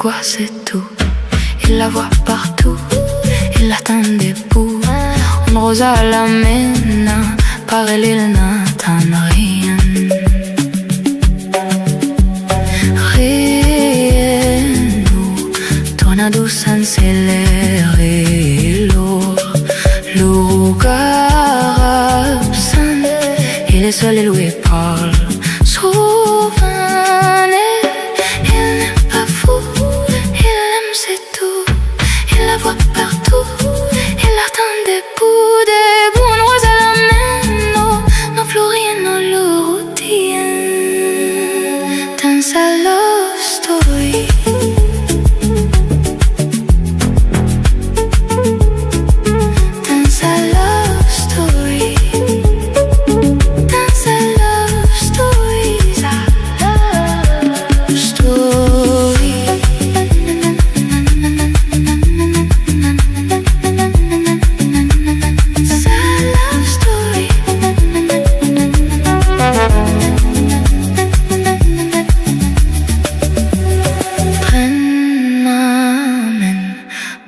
quoi c'est tout. Il la voit partout, il l'atteint des bouts. En rosa la mena, parallelna tan rien. Rienu, tornado s'accélérelo. Lugar absent, il est seul et lui parle. Souvent, il n'est pas fou, il aime c'est tout. Il la voit partout, il attend des bouts en rose à la main. Non plus rien, non le routine. Dans sa love story.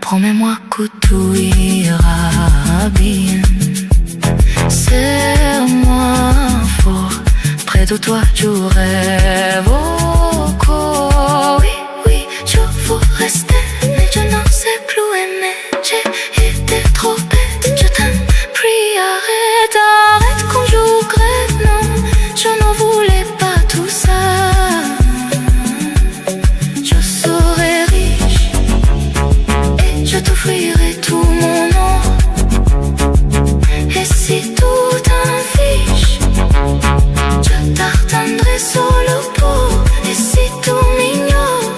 Promets-moi que tout ira bien. Serre-moi fort, près de toi je rêve encore. Oui, oui, je veux rester, mais je n'en sais plus aimer. J'ai été trop bête, je t'en prie, arrête, arrête quand je regrette. Non, je ne voulais pas tout ça. Je serai riche et je t'offrirai tout mon or. Et si tout t'en fiche, je t'attendrai sur le port. Et si tout m'ignore,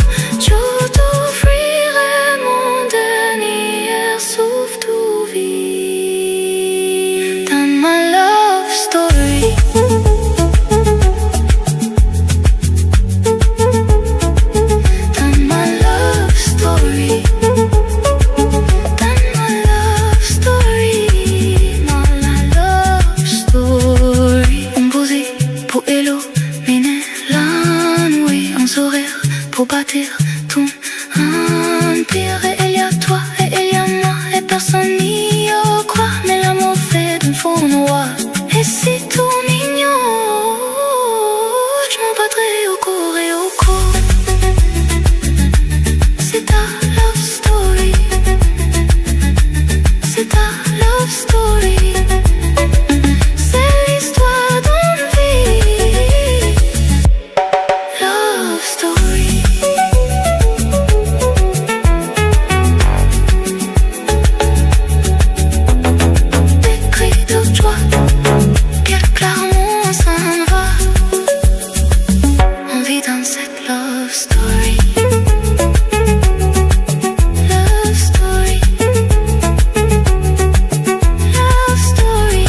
je t'offrirai mon dernier souffle de vie. Dans ma love story. Dans ma love story. Pour bâtir ton empire. Et il y a toi et il y a moi et personne n'y croit. Mais l'amour fait d'un faux noir. Et si tout m'ignore, je m'en battrai au corps et au corps. C'est ta love story. C'est ta love story. C'est l'histoire d'une vie. Love story. Dans cette love story. Love story. Love story. Love story.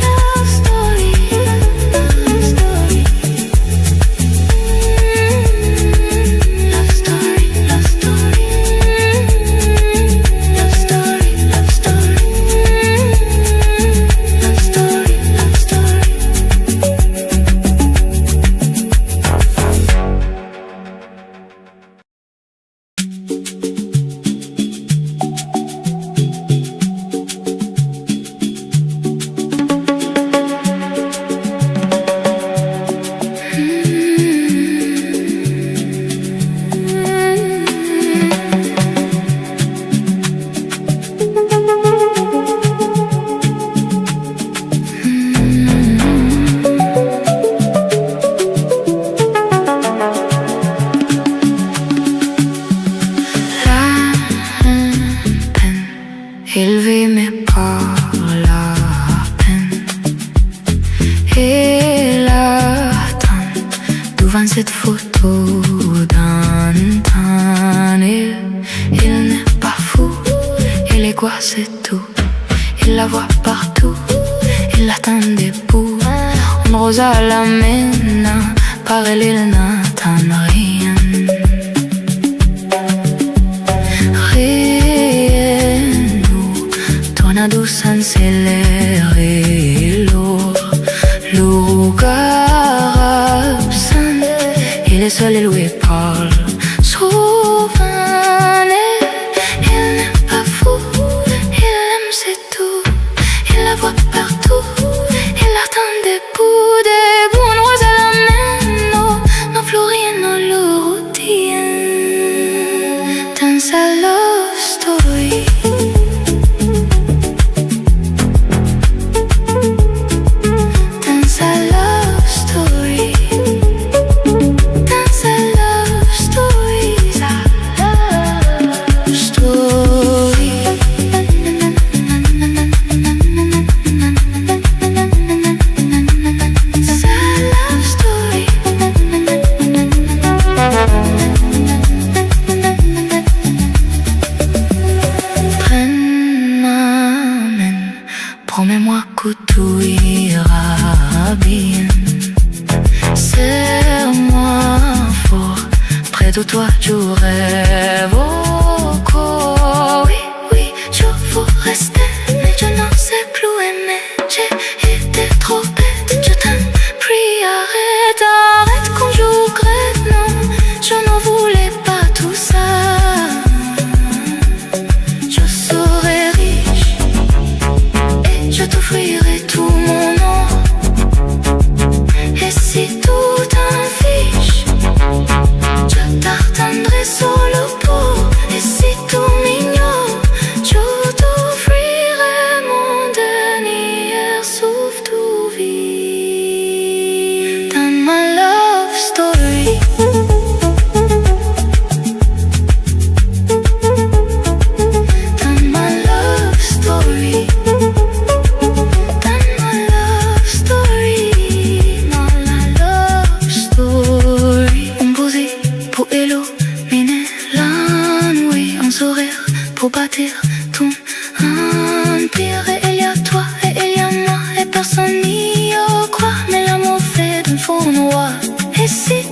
Love story. Love story. Love story. Love story. Love story. Love story. Love story. Élevé mais pas la peine. Et l'attend devant cette photo d'antan. Il n'est pas fou, il est quoi c'est tout. Il la voit partout, il attend des bouts. En rosa la mena, parallelna tan rien. Tornado s'accélérelo. Lugar absent, il est seul et loué parle souvenez. Il n'est pas fou, il aime c'est tout. Il la voit partout, il attend des bouts noirs à la main. No florien, no routine. Dans sa love story. Promets-moi que tout ira bien. Serre-moi fort, près de toi je rêve encore. Oui, oui, je veux rester, mais je n'en sais plus aimer. J'ai été trop bête, je t'en prie, arrête, arrête quand je regrette. Non, je ne voulais pas tout ça. Je serai riche et je t'offrirai tout mon or. Et si tout t'en fiche, je t'attendrai sur le port. Et si tout m'ignore, je t'offrirai mon dernier souffle de vie. Dans ma love story. Dans ma love story. Pour bâtir ton empire. Et il y a toi et il y a moi et personne n'y croit. Mais l'amour fait d'un faux noir. Et si